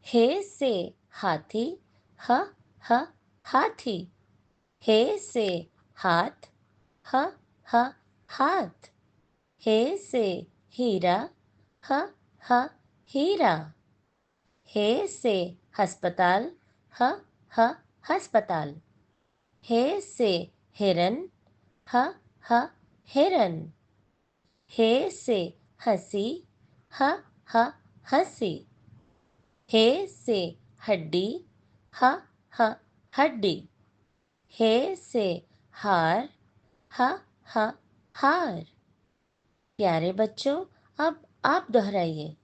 हे से हाथी, ह ह हाथी। हे से हाथ, ह ह हाथ। हे से हीरा, ह ह हीरा। हे से अस्पताल, ह ह अस्पताल। हे से हिरन, ह ह हिरन। हे से हंसी, ह ह हंसी। हे से हड्डी, ह ह हड्डी। हे से हार, ह ह हार। प्यारे बच्चों, अब आप दोहराइए।